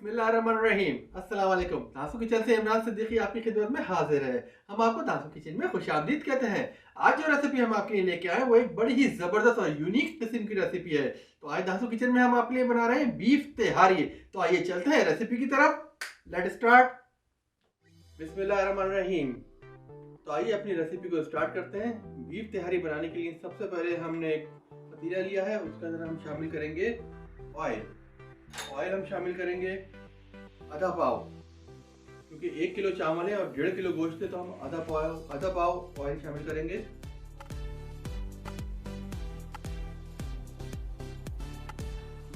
बिस्मिल्लाहिर्रहमानिर्रहीम। अस्सलाम वालेकुम। धांसू किचन से इमरान सिद्दीकी आपकी खिदमत में हाजिर है। हम आपको धांसू किचन में खुशामदीद कहते हैं। आज जो रेसिपी हम आपके लिए लेके आए वो एक बड़ी ही ज़बरदस्त और यूनिक किस्म की रेसिपी है। तो आज धांसू किचन में हम आपके लिए बना रहे हैं बीफ तिहारी। तो आइए चलते हैं रेसिपी की तरफ। Let's start. बिस्मिल्लाहिर्रहमानिर्रहीम। तो आइए अपनी रेसिपी को स्टार्ट करते हैं। बीफ तिहारी बनाने के लिए सबसे पहले हमने एक पतीला लिया है, उसके अंदर हम शामिल करेंगे ऑयल हम शामिल करेंगे आधा पाव, क्योंकि 1 किलो चावल है और 1.5 किलो गोश्त है, तो हम आधा पाव ऑयल शामिल करेंगे।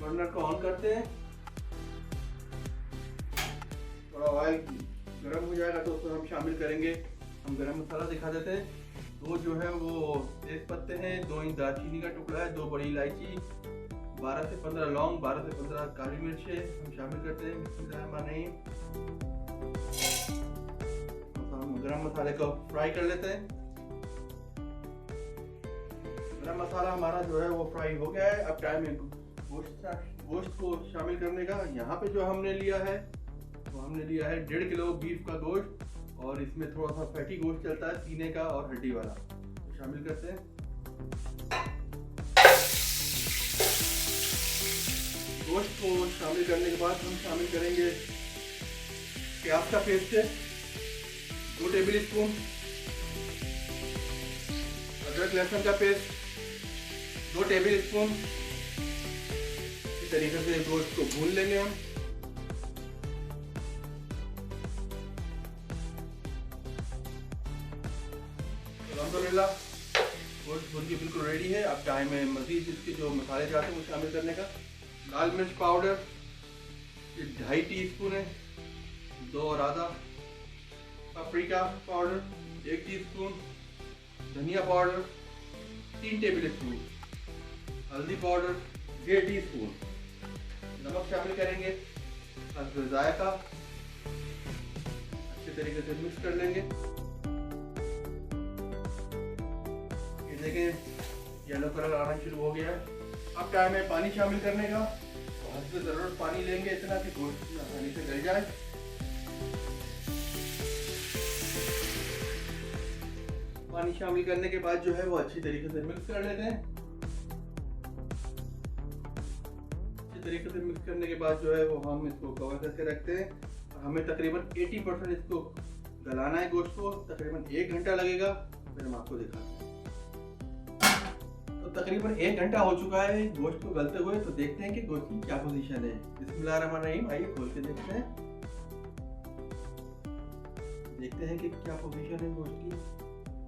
बर्नर को ऑन करते हैं। थोड़ा ऑयल गर्म हो जाएगा तो उसमें हम शामिल करेंगे, हम गरम मसाला दिखा देते हैं। 2 जो है वो तेज पत्ते हैं, 2 इंच दालचीनी का टुकड़ा है, 2 बड़ी इलायची, 12 से 15 लौंग, 12 से 15 काली मिर्च हम शामिल करते हैं। हम गरम मसाले को फ्राई कर लेते हैं। गरम मसाला हमारा जो है वो फ्राई हो गया है। अब टाइम है गोश्त को शामिल करने का। यहाँ पे जो हमने लिया है वो हमने लिया है 1.5 किलो बीफ का गोश्त, और इसमें थोड़ा सा फैटी गोश्त चलता है, सीने का और हड्डी वाला, तो शामिल करते हैं। गोश्त को शामिल करने के बाद हम शामिल करेंगे प्याज का पेस्ट, 2 टेबल स्पून, अदरक लहसुन का पेस्ट 2 टेबल स्पून। इस तरीके से गोश्त को भून लेंगे हम। अल्हम्दुलिल्लाह गोश्त भून के बिल्कुल रेडी है। अब टाइम है मजीद इसके जो मसाले चाहते हैं वो शामिल करने का। लाल मिर्च पाउडर 2.5 टीस्पून है, 2 और आधा। पापरिका पाउडर 1 टीस्पून, धनिया पाउडर 3 टेबल स्पून, हल्दी पाउडर 1.5 टीस्पून, नमक शामिल करेंगे, हस्ब जायका। अच्छे तरीके से मिक्स कर लेंगे। ये देखें येलो कलर आना शुरू हो गया है। अब टाइम है पानी शामिल करने का। तो हद से ज़रूरत पानी लेंगे, इतना कि गोश्त आसानी से गल जाए। पानी शामिल करने के बाद जो है वो अच्छी तरीके से मिक्स कर लेते हैं। अच्छी तरीके से मिक्स करने के बाद जो है वो हम इसको कवर करके रखते हैं। और हमें तकरीबन 80% इसको गलाना है गोश्त को। तकरीबन 1 घंटा लगेगा, फिर हम आपको दिखाते हैं। तो तकरीबन 1 घंटा हो चुका है गोश्त को गलते हुए। तो देखते हैं कि गोश्त की क्या पोजीशन है। बिस्मिल्लाहिर्रहमानिर्रहीम। आइए खोल के देखते हैं। देखते हैं कि क्या पोजीशन है गोश्त की।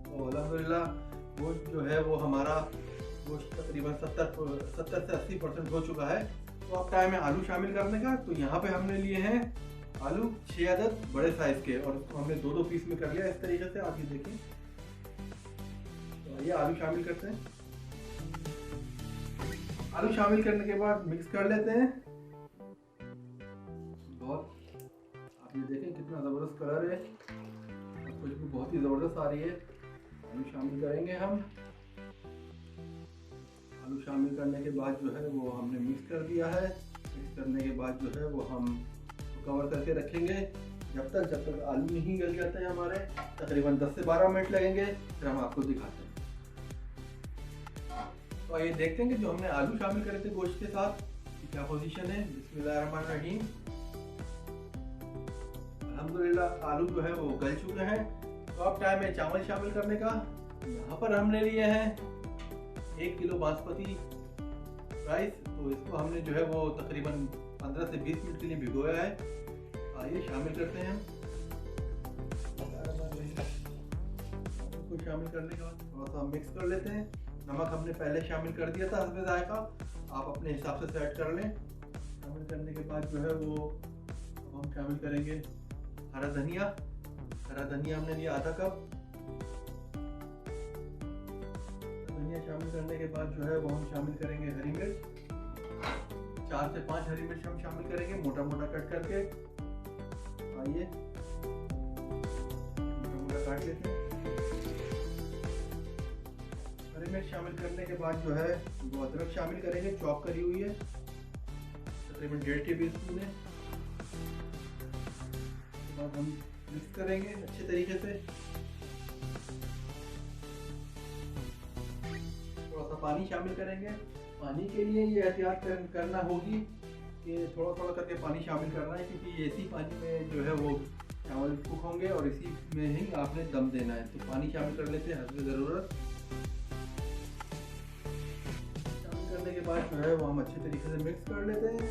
तो अल्हम्दुलिल्लाह गोश्त जो है वो हमारा गोश्त तकरीबन 70 से 80% हो चुका है। तो अब टाइम है आलू शामिल करने का। तो यहाँ पे हमने लिए हैं आलू 6 अदद बड़े साइज के, और उसको हमने 2-2 पीस में कर लिया इस तरीके से। आप ये देखें। तो आइए आलू शामिल करते हैं। आलू शामिल करने के बाद मिक्स कर लेते हैं। बहुत आप ये देखें कितना ज़बरदस्त कलर है, खुशबू बहुत ही ज़बरदस्त आ रही है। आलू शामिल करेंगे हम। आलू शामिल करने के बाद जो है वो हमने मिक्स कर दिया है। मिक्स करने के बाद जो है वो हम कवर करके रखेंगे जब तक आलू नहीं गल जाते हैं हमारे। तकरीबन 10 से 12 मिनट लगेंगे, फिर हम आपको दिखाते हैं। तो ये देखते हैं कि जो हमने आलू शामिल करे थे गोश्त के साथ कि क्या पोजीशन है। बिस्मिल्लाहिर्रहमानिर्रहीम। अल्हम्दुलिल्लाह आलू जो है वो गल चुके हैं। तो अब टाइम है चावल शामिल करने का। यहाँ पर हमने लिए हैं 1 किलो बासमती राइस। तो इसको हमने जो है वो तकरीबन 15 से 20 मिनट के लिए भिगोया है। आइए शामिल करते हैं। इसको शामिल करने के बाद थोड़ा सा मिक्स कर लेते हैं। नमक हमने पहले शामिल कर दिया था हस्ब जायका, आप अपने हिसाब से सेट कर लें। शामिल करने के बाद जो है वो हम शामिल करेंगे हरा धनिया। हरा धनिया हमने लिया आधा कप। धनिया शामिल करने के बाद जो है वो हम शामिल करेंगे हरी मिर्च। 4 से 5 हरी मिर्च हम शामिल करेंगे, मोटा मोटा कट करके। आइए मोटा मोटा काट लेते हैं। हरी मिर्च शामिल करने के बाद जो है वो अदरक शामिल करेंगे, चॉप करी हुई है, तकरीबन 1.5 टेबल स्पून है। बाद हम मिक्स करेंगे अच्छे तरीके से। थोड़ा सा पानी शामिल करेंगे। पानी के लिए ये एहतियात करना होगी कि थोड़ा थोड़ा करके पानी शामिल करना है, क्योंकि इसी पानी में जो है वो चावल कुक होंगे और इसी में ही आपने दम देना है। तो पानी शामिल कर लेते हैं हस्ब ज़रूरत। शामिल करने के बाद जो है वो हम अच्छे तरीके से मिक्स कर लेते हैं।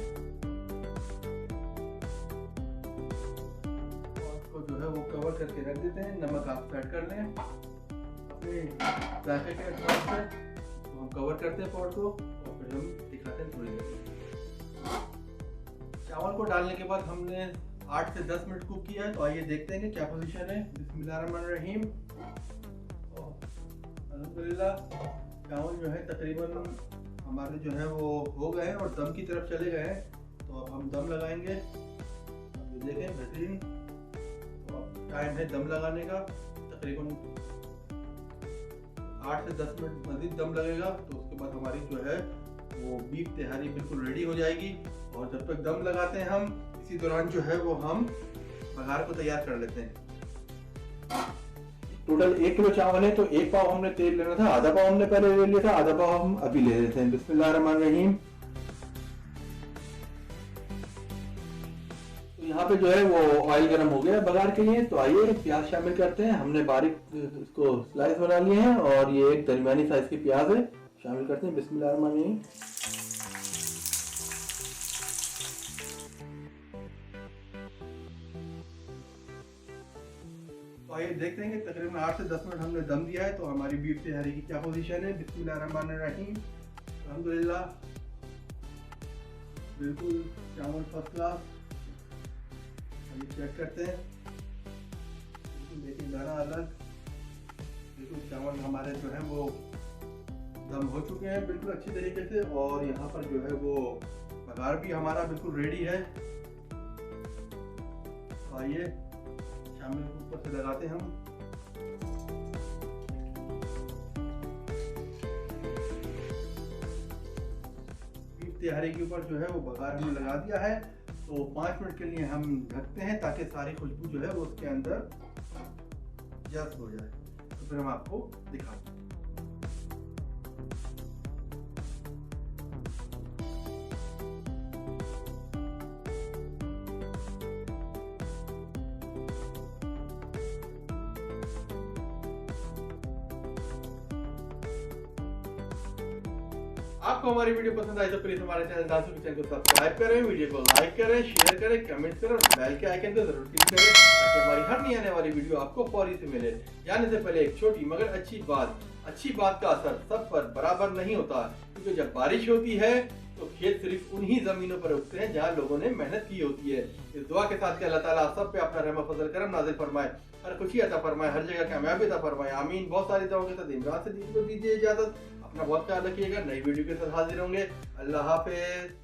और जो है वो कवर करके रख देते हैं। नमक आप ऐड कर लें अपने जायके के हिसाब से। तो हम कवर करते हैं पॉट को और फिर हम दिखाते हैं थोड़ी देर। चावल को डालने के बाद हमने 8 से 10 मिनट कुक किया है। तो आइए देखते हैं कि क्या पोजीशन है। बिस्मिल्लाहिर्रहमानिर्रहीम। अल्हम्दुलिल्लाह चावल जो है तकरीबन हमारे जो है वो हो गए हैं और दम की तरफ चले गए हैं। तो अब हम दम लगाएंगे। अब ये देखें बेहतरीन। तो अब टाइम है दम लगाने का। तकरीबन 8 से 10 मिनट मज़ीद दम लगेगा। तो उसके बाद हमारी जो है वो बीफ तिहारी बिल्कुल रेडी हो जाएगी। और जब तक दम लगाते हैं हम, इसी दौरान जो है वो हम बघार को तैयार कर लेते हैं। टोटल 1 किलो चावल है तो 1 पाव हमने तेल लेना था, आधा पाव हमने पहले ले लिया था, आधा पाव हम अभी ले लेते हैं। बिस्मिल्लाहिर्रहमानिर्रहीम। तो यहाँ पे जो है वो ऑयल गर्म हो गया बघार के लिए। तो आइए प्याज शामिल करते हैं। हमने बारीक इसको स्लाइस बना लिए हैं और ये एक दरमियानी साइज की प्याज है, शामिल करते हैं। बिस्मिल्लाहिर्रहमानिर्रहीम। तो आइए देखते हैं कि तकरीबन 8 से 10 मिनट हमने दम दिया है। तो हमारी बीफ तिहारी की क्या पोजीशन है। बिस्मिल्लाहिर्रहमानिर्रहीम। अल्हम्दुलिल्लाह बिल्कुल चावल फर्स्ट क्लास। हम चेक करते हैं। बिल्कुल देखिए दाना अलग। बिल्कुल चावल हमारे जो है वो दम हो चुके हैं बिल्कुल अच्छी तरीके से। और यहाँ पर जो है वो बघार भी हमारा बिल्कुल रेडी है। तो आइए शामिल ऊपर से लगाते हैं हम। बीफ तिहारी के ऊपर जो है वो बघार हमने लगा दिया है। तो 5 मिनट के लिए हम ढकते हैं ताकि सारी खुशबू जो है वो उसके अंदर जज़्ब हो जाए। तो फिर हम आपको दिखाते हैं। आपको हमारी वीडियो पसंद आई तो प्लीज हमारे चैनल दासू किचन को सब्सक्राइब करें, वीडियो को लाइक करें, शेयर करें, कमेंट करें और बेल के आइकन को जरूर क्लिक करें ताकि हमारी हर नई आने वाली वीडियो आपको फौरी से मिले। जाने से पहले एक छोटी मगर अच्छी बात का असर सब पर बराबर नहीं होता, क्योंकि जब बारिश होती है तो खेत सिर्फ उन्हीं जमीनों पर उगते हैं जहाँ लोगों ने मेहनत की होती है। इस दुआ के साथ कि अल्लाह ताला आप सब पे अपना रहमत फजल करम नाज़िल फरमाए, हर खुशी अता फरमाए, हर जगह कामयाबी अता फरमाए। आमीन। बहुत सारी दुआओं के साथ इमरान से दीजिए इजाजत। अपना बहुत ख्याल रखिएगा। नई वीडियो के साथ हाजिर होंगे। अल्लाह हाफिज।